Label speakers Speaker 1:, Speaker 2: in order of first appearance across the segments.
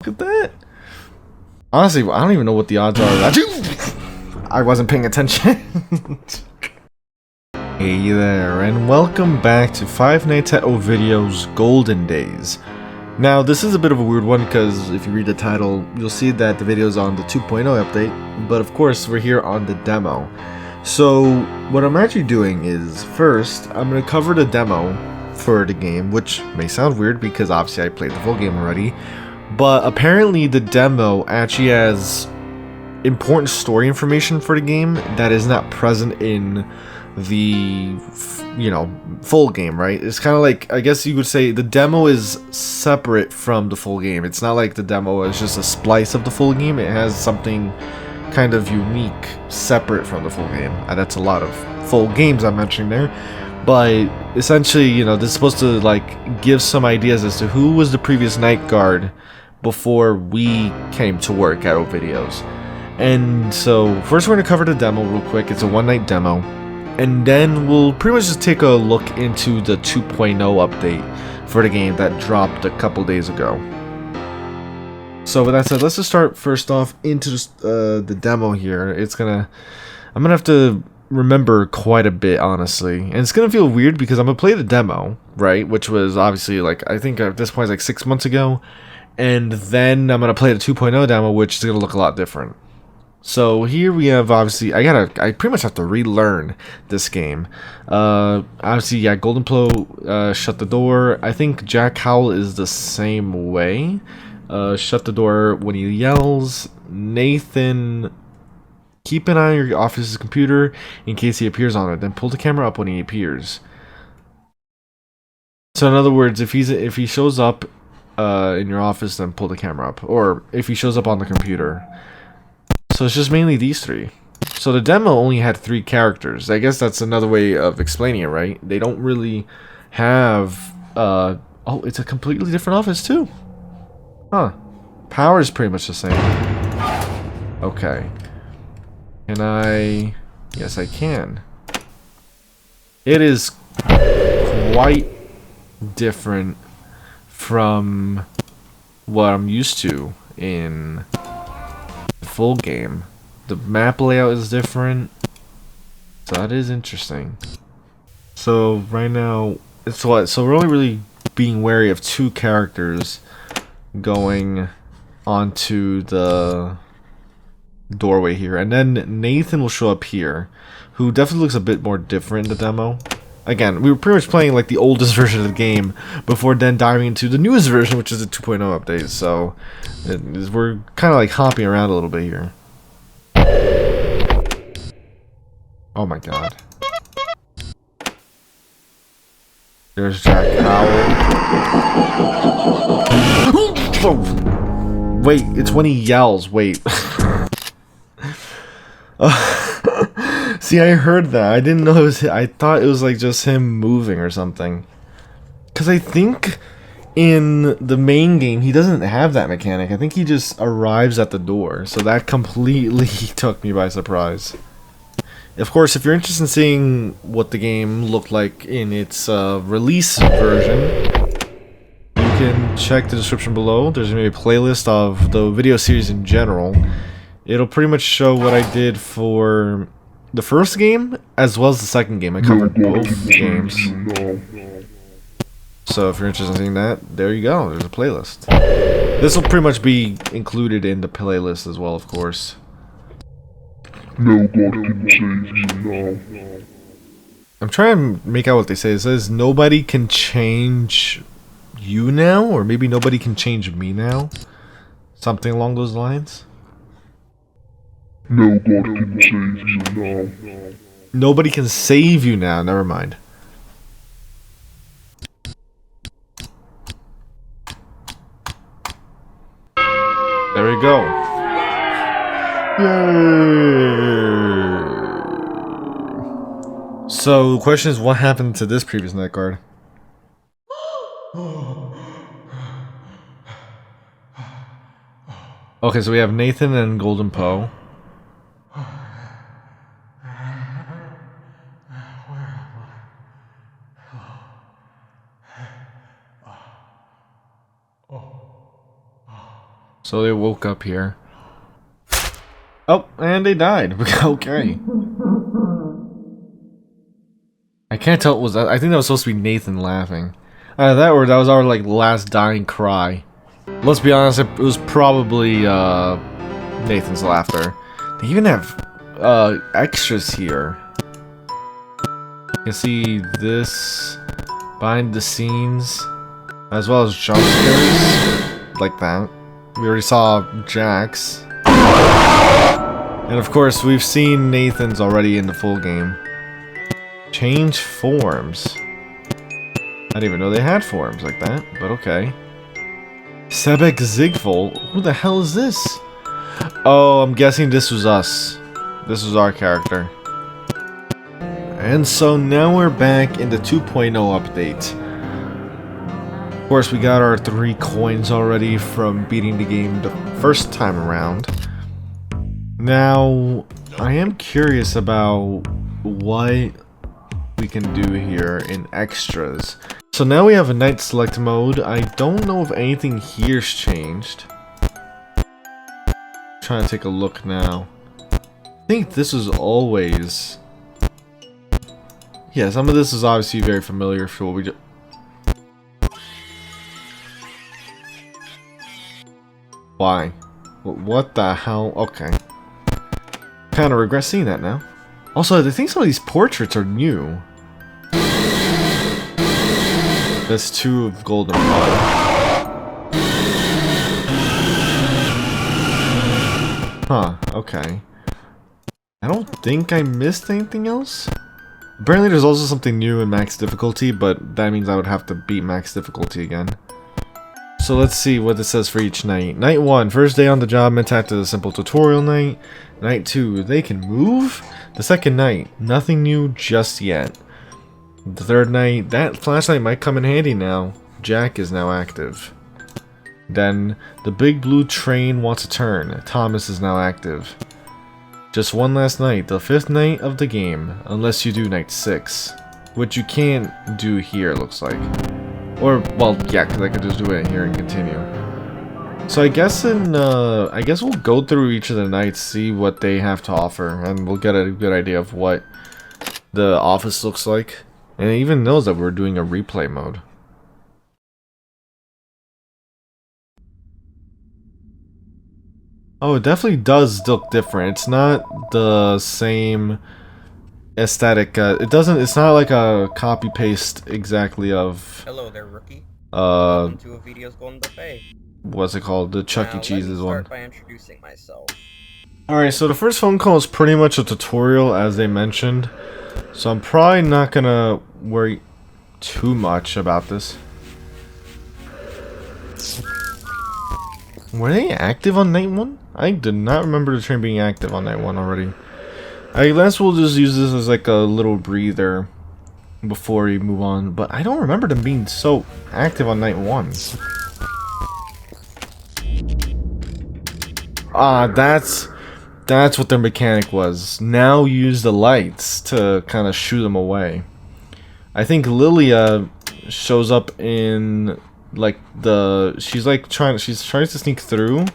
Speaker 1: Look at that. Honestly, I don't even know what the odds are of that. I wasn't paying attention. Hey there, and welcome back to Five Nights at Ovidio's Golden Days. Now, this is a bit of a weird one because if you read the title, you'll see that the video is on the 2.0 update, but of course, we're here on the demo. So, what I'm actually doing is, first, I'm going to cover the demo for the game, which may sound weird because obviously I played the full game already, but apparently the demo actually has important story information for the game that is not present in the full game, right? It's kind of like, I guess you would say the demo is separate from the full game. It's not like the demo is just a splice of the full game. It has something kind of unique separate from the full game. That's a lot of full games I'm mentioning there, but essentially, this is supposed to like give some ideas as to who was the previous night guard before we came to work at Ovidio'S. And so first we're going to cover the demo real quick. It's a one-night demo, and then we'll pretty much just take a look into the 2.0 update for the game that dropped a couple days ago. So with that said, let's just start first off into the demo here. I'm gonna have to remember quite a bit, honestly, and it's gonna feel weird because I'm gonna play the demo, right, which was obviously like, I think at this point it's like 6 months ago, and then I'm gonna play the 2.0 demo, which is gonna look a lot different. So here we have, obviously, I pretty much have to relearn this game. Obviously, yeah, Golden Plo, shut the door. I think Jack Howell is the same way. Shut the door when he yells. Nathan, keep an eye on your office's computer in case he appears on it. Then pull the camera up when he appears. So in other words, if he shows up in your office, then pull the camera up. Or if he shows up on the computer. So it's just mainly these three. So the demo only had 3 characters. I guess that's another way of explaining it, right? They don't really have... oh, it's a completely different office, too. Huh. Power is pretty much the same. Okay. Can I... Yes, I can. It is quite different from what I'm used to in full game. The map layout is different, so that is interesting. So right now it's what, so we're only really being wary of 2 characters going onto the doorway here, and then Nathan will show up here, who definitely looks a bit more different in the demo. Again, we were pretty much playing like the oldest version of the game before then diving into the newest version, which is a 2.0 update, so we're kind of like hopping around a little bit here. Oh my god. There's Jack Howell. Wait, it's when he yells. Wait. See, I heard that. I didn't know it was. I thought it was like just him moving or something. Because I think in the main game he doesn't have that mechanic. I think he just arrives at the door. So that completely took me by surprise. Of course, if you're interested in seeing what the game looked like in its release version, you can check the description below. There's going to be a playlist of the video series in general. It'll pretty much show what I did for the first game as well as the second game. I covered both games. So if you're interested in seeing that, there you go. There's a playlist. This will pretty much be included in the playlist as well, of course. No God can change you now. I'm trying to make out what they say. It says nobody can change you now, or maybe nobody can change me now. Something along those lines. No God can save you now. Nobody can save you now. Never mind. There we go. Yay! So the question is, what happened to this previous night guard? Okay, so we have Nathan and Golden Poe. So they woke up here. Oh, and they died. Okay. I can't tell. Was that? I think that was supposed to be Nathan laughing. That was our like last dying cry. Let's be honest. It was probably Nathan's laughter. They even have extras here. You can see this behind the scenes, as well as jump scares like that. We already saw Jack's, and of course we've seen Nathan's already in the full game. Change forms. I didn't even know they had forms like that, but okay. Sebek Zigvol? Who the hell is this? Oh, I'm guessing this was us. This was our character. And so now we're back in the 2.0 update. Of course, we got our 3 coins already from beating the game the first time around. Now, I am curious about what we can do here in extras. So now we have a night select mode. I don't know if anything here's changed. Trying to take a look now. I think this is always... Yeah, some of this is obviously very familiar for what we do. Why? What the hell? Okay. Kind of regret seeing that now. Also, I think some of these portraits are new. That's 2 of Golden Ball. Huh, okay. I don't think I missed anything else. Apparently there's also something new in max difficulty, but that means I would have to beat max difficulty again. So let's see what it says for each night. Night 1, first day on the job, meant to act as a simple tutorial night. Night 2, they can move? The second night, nothing new just yet. The third night, that flashlight might come in handy now. Jack is now active. Then, the big blue train wants a turn. Thomas is now active. Just one last night, the 5th night of the game, unless you do night 6. Which you can't do here, looks like. Or, well, yeah, because I could just do it here and continue. So I guess we'll go through each of the nights, see what they have to offer, and we'll get a good idea of what the office looks like. And it even knows that we're doing a replay mode. Oh, it definitely does look different. It's not the same aesthetic. It's not like a copy paste exactly of.
Speaker 2: Hello there, rookie. Welcome to Ovidio'S Golden Buffet.
Speaker 1: What's it called? The Chuck E. Cheese's one.
Speaker 2: Let me start by introducing myself.
Speaker 1: Alright, so the first phone call is pretty much a tutorial, as they mentioned. So I'm probably not gonna worry too much about this. Were they active on night 1? I did not remember the train being active on night 1 already. I guess we'll just use this as like a little breather before we move on. But I don't remember them being so active on night 1. Ah, that's what their mechanic was. Now use the lights to kind of shoo them away. I think Lilia shows up in like she's trying to sneak through,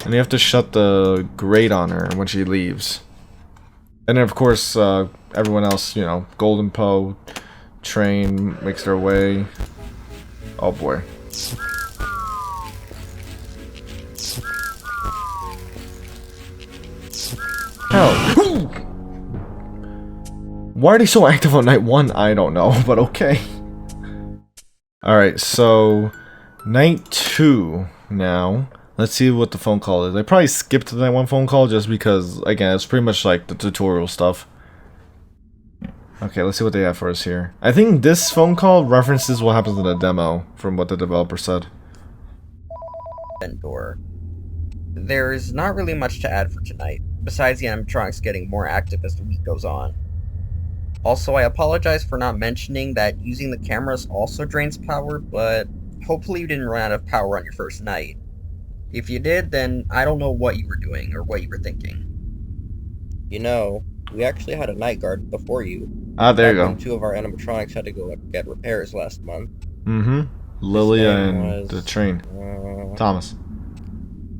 Speaker 1: and you have to shut the grate on her when she leaves. And then of course everyone else, you know, Golden Poe, train makes their way. Oh boy. Hell. Why are they so active on night 1? I don't know, but okay. Alright, so night 2 now. Let's see what the phone call is. I probably skipped the night 1 phone call just because, again, it's pretty much like the tutorial stuff. Okay, let's see what they have for us here. I think this phone call references what happens in the demo from what the developer said.
Speaker 2: Door. There's not really much to add for tonight, besides the animatronics getting more active as the week goes on. Also, I apologize for not mentioning that using the cameras also drains power, but hopefully you didn't run out of power on your first night. If you did, then I don't know what you were doing or what you were thinking. You know, we actually had a night guard before you.
Speaker 1: Ah, there you go.
Speaker 2: 2 of our animatronics had to go get repairs last month.
Speaker 1: Mm-hmm. Lilia and the train. Thomas.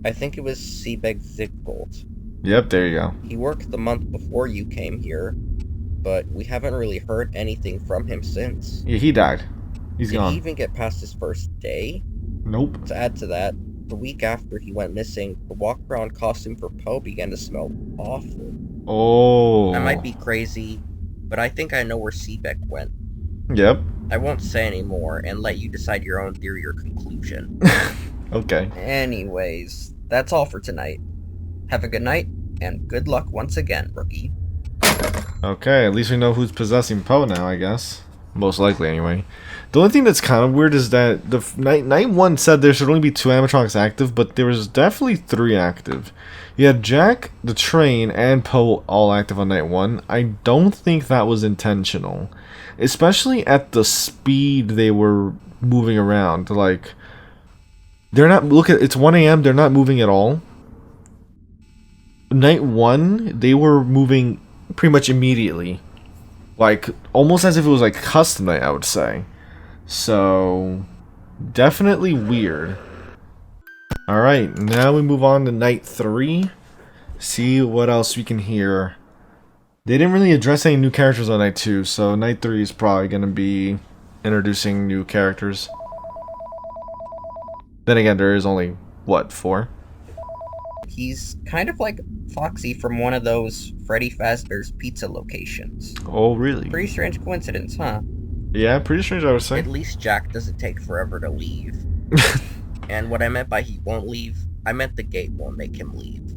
Speaker 2: I think it was Seebeg Zigbold.
Speaker 1: Yep, there you go.
Speaker 2: He worked the month before you came here, but we haven't really heard anything from him since.
Speaker 1: Yeah, he died. He's
Speaker 2: Did
Speaker 1: gone.
Speaker 2: he even get past his first day?
Speaker 1: Nope.
Speaker 2: To add to that, the week after he went missing, the walk-around costume for Poe began to smell awful.
Speaker 1: Oh.
Speaker 2: I might be crazy, but I think I know where Seebeck went.
Speaker 1: Yep.
Speaker 2: I won't say any more and let you decide your own theory or conclusion.
Speaker 1: Okay.
Speaker 2: Anyways, that's all for tonight. Have a good night, and good luck once again, rookie.
Speaker 1: Okay, at least we know who's possessing Poe now, I guess. Most likely, anyway. The only thing that's kind of weird is that the night 1 said there should only be 2 animatronics active, but there was definitely 3 active. You had Jack, the train, and Poe all active on night 1. I don't think that was intentional. Especially at the speed they were moving around. Like, they're not, look at, it's 1 a.m., they're not moving at all. Night 1, they were moving pretty much immediately. Like, almost as if it was like custom night, I would say. So, definitely weird. Alright, now we move on to night 3. See what else we can hear. They didn't really address any new characters on night 2, so night 3 is probably going to be introducing new characters. Then again, there is only, what, 4?
Speaker 2: He's kind of like Foxy from one of those Freddy Fazbear's pizza locations.
Speaker 1: Oh, really?
Speaker 2: Pretty strange coincidence, huh?
Speaker 1: Yeah, pretty strange, I would say.
Speaker 2: At least Jack doesn't take forever to leave. And what I meant by he won't leave, I meant the gate won't make him leave.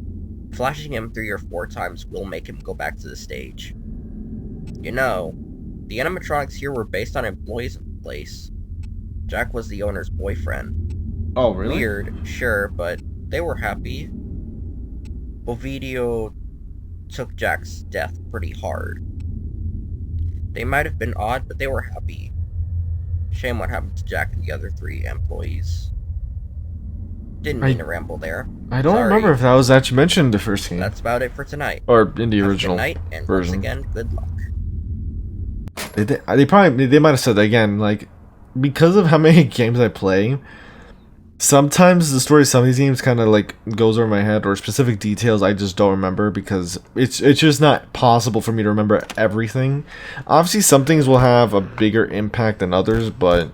Speaker 2: Flashing him 3 or 4 times will make him go back to the stage. You know, the animatronics here were based on employees of the place. Jack was the owner's boyfriend.
Speaker 1: Oh, really?
Speaker 2: Weird, sure, but they were happy. Ovidio took Jack's death pretty hard. They might have been odd, but they were happy. Shame what happened to Jack and the other 3 employees. Didn't mean to ramble there.
Speaker 1: I don't
Speaker 2: Sorry.
Speaker 1: remember if that was actually mentioned in the first game.
Speaker 2: That's about it for tonight.
Speaker 1: Or in the
Speaker 2: Have
Speaker 1: original
Speaker 2: a good night, and
Speaker 1: version.
Speaker 2: once again, good luck.
Speaker 1: They might have said that again, like, because of how many games I play, sometimes the story of some of these games kind of like goes over my head, or specific details I just don't remember because it's just not possible for me to remember everything. Obviously some things will have a bigger impact than others, but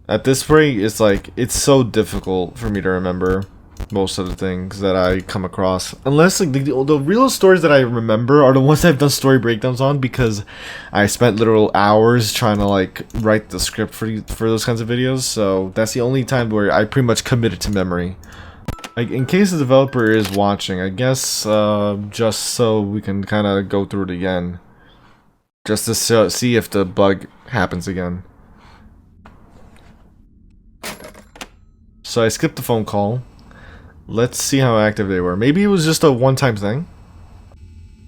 Speaker 1: at this rate it's like it's so difficult for me to remember most of the things that I come across, unless like the real stories that I remember are the ones I've done story breakdowns on, because I spent literal hours trying to like write the script for those kinds of videos. So that's the only time where I pretty much committed to memory. Like, in case the developer is watching, I guess just so we can kind of go through it again, just to see if the bug happens again. So I skipped the phone call. Let's see how active they were. Maybe it was just a one-time thing.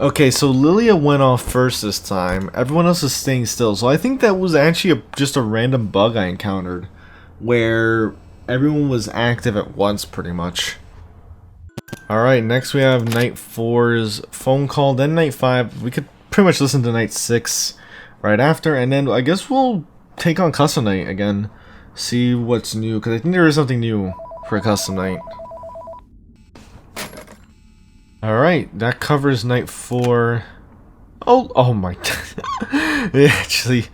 Speaker 1: Okay, so Lilia went off first this time. Everyone else is staying still. So I think that was actually just a random bug I encountered, where everyone was active at once, pretty much. Alright, next we have Night 4's phone call, then Night 5. We could pretty much listen to Night 6 right after, and then I guess we'll take on Custom Night again. See what's new, because I think there is something new for Custom Night. Alright, that covers Night 4. Oh my god. Actually,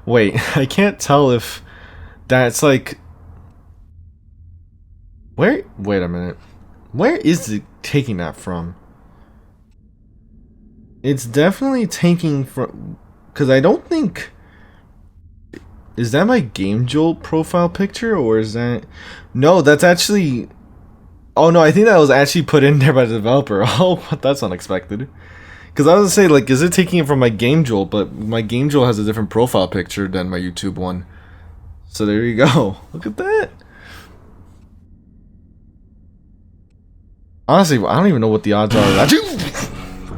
Speaker 1: wait, I can't tell if that's like... Wait a minute. Where is it taking that from? It's definitely taking from... Because I don't think... Is that my Game Jolt profile picture, or is that... No, that's actually... Oh no, I think that was actually put in there by the developer. Oh, that's unexpected. Because I was gonna say, like, is it taking it from my Game Jolt? But my Game Jolt has a different profile picture than my YouTube one. So there you go. Look at that. Honestly, I don't even know what the odds are.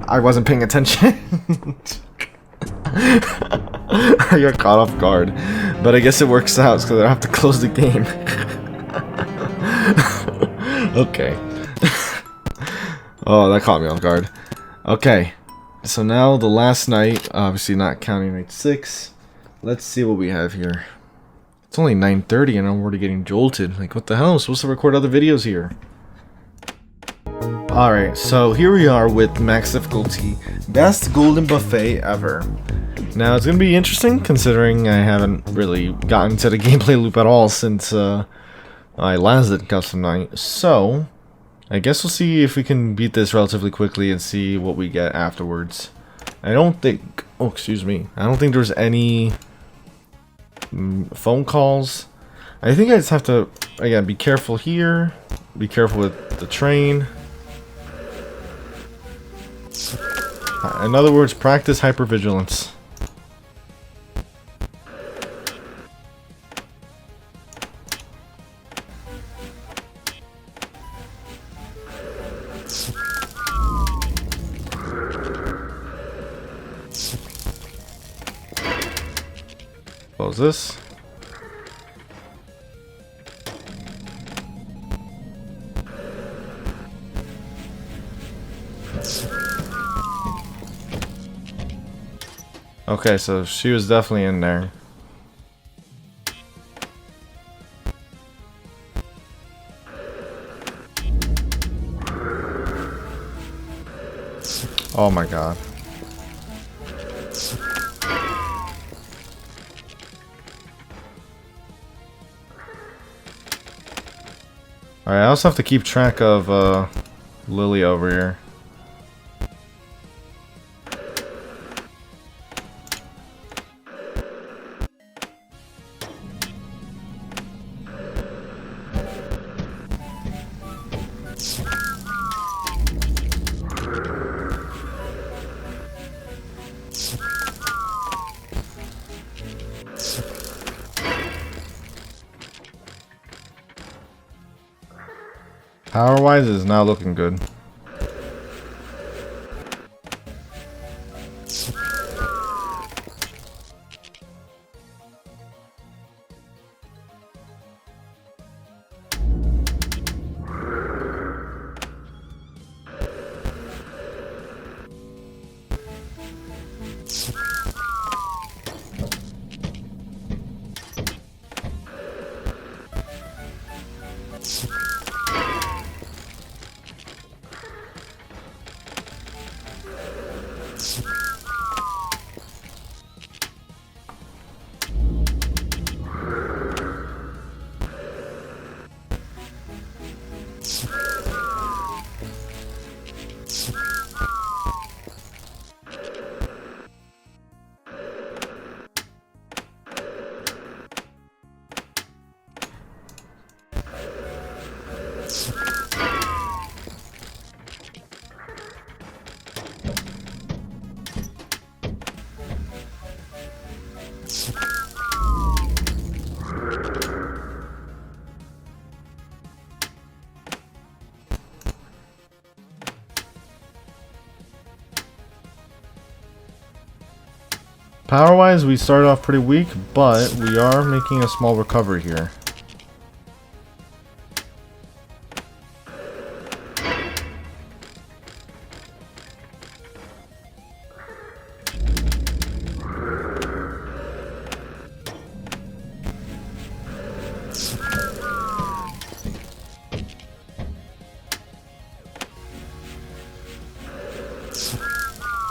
Speaker 1: I wasn't paying attention. I got caught off guard. But I guess it works out because I don't have to close the game. Okay. Oh, that caught me off guard. Okay. So now the last night, obviously not counting Night 6. Let's see what we have here. It's only 9:30 and I'm already getting jolted. Like, what the hell? I'm supposed to record other videos here. Alright, so here we are with max difficulty. Best golden buffet ever. Now it's gonna be interesting considering I haven't really gotten to the gameplay loop at all since I last did custom night. So I guess we'll see if we can beat this relatively quickly and see what we get afterwards. I don't think, oh excuse me, I don't think there's any phone calls. I think I just have to, again, be careful here, be careful with the train. In other words, practice hypervigilance. Close this. Okay, so she was definitely in there. Oh my god. Alright, I also have to keep track of Lily over here. Power-wise is not looking good. Power-wise, we started off pretty weak, but we are making a small recovery here.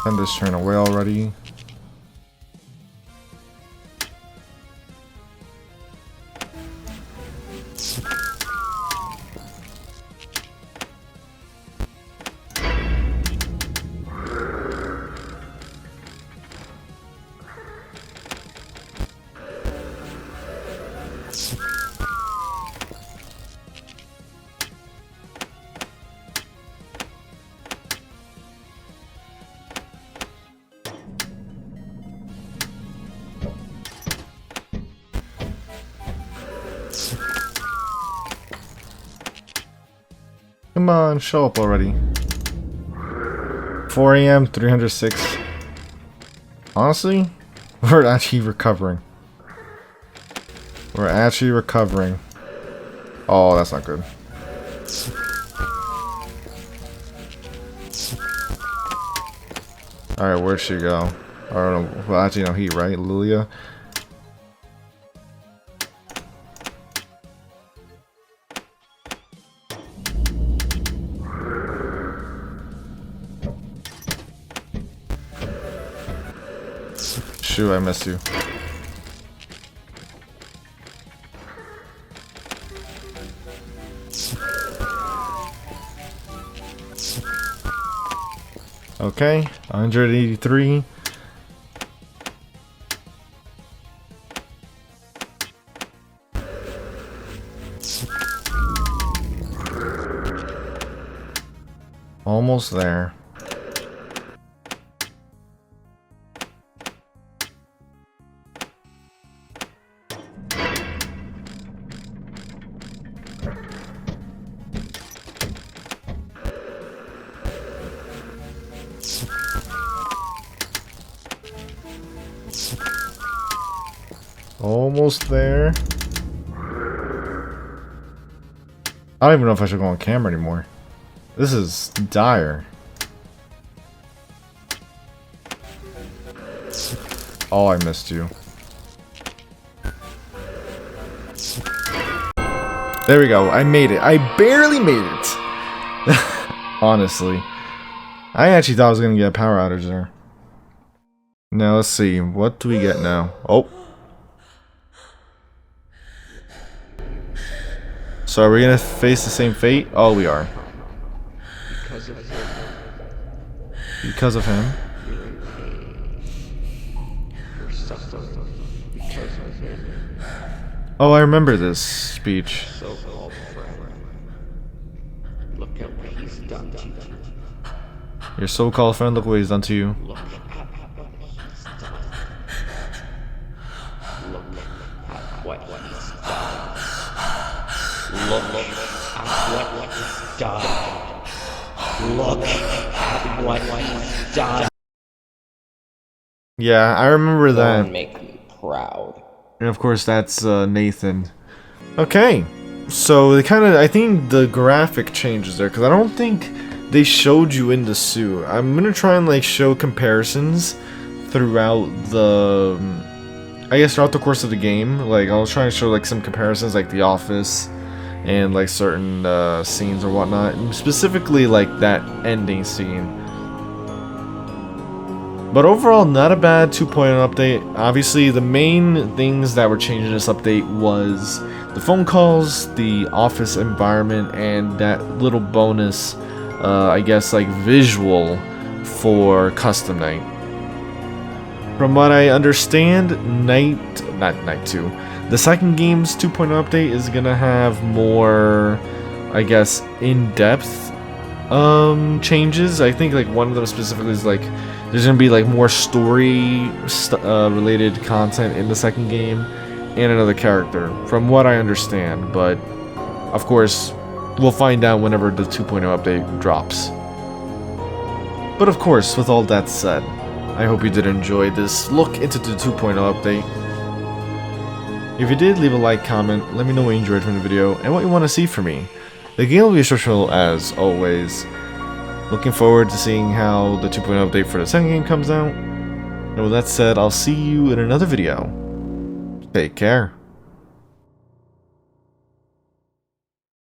Speaker 1: Send this train away already. Come on, show up already. 4 AM, 306. Honestly, we're actually recovering. We're actually recovering. Oh, that's not good. Alright, where'd she go? I don't know. Well, actually, no, he, right? Lilia? shoot, I missed you. Okay, 183. Almost there. Almost there. I don't even know if I should go on camera anymore. This is dire. Oh, I missed you. There we go. I made it. I barely made it. Honestly. I actually thought I was going to get a power outage there. Now, let's see. What do we get now? Oh. So are we going to face the same fate? Oh, we are. Because of him. Oh, I remember this speech.
Speaker 3: Look at what he's done to you.
Speaker 1: Your so-called friend, look what he's done to you.
Speaker 3: Look at what he's done. Look at what he's done. Look at what he's done. Look at what he's done.
Speaker 1: Yeah, I remember that.
Speaker 3: Don't make me proud.
Speaker 1: And of course, that's Nathan. Okay, so they kind of, I think the graphic changes there, because I don't think they showed you in the suit. I'm gonna try and like show comparisons throughout the, I guess throughout the course of the game. Like I'll try and show like some comparisons, like The Office, and like certain scenes or whatnot, and specifically like that ending scene. But overall, not a bad 2.0 update. Obviously, the main things that were changed in this update was the phone calls, the office environment, and that little bonus, I guess, like visual for custom night. From what I understand, not night 2, the second game's 2.0 update is gonna have more, I guess, in-depth changes. I think like one of them specifically is like there's gonna be like more story related content in the second game and another character, from what I understand. But of course, we'll find out whenever the 2.0 update drops. But of course, with all that said, I hope you did enjoy this look into the 2.0 update. If you did, leave a like, comment, let me know what you enjoyed from the video and what you want to see from me. The game will be instructional as always. Looking forward to seeing how the 2.0 update for the second game comes out. And with that said, I'll see you in another video. Take care.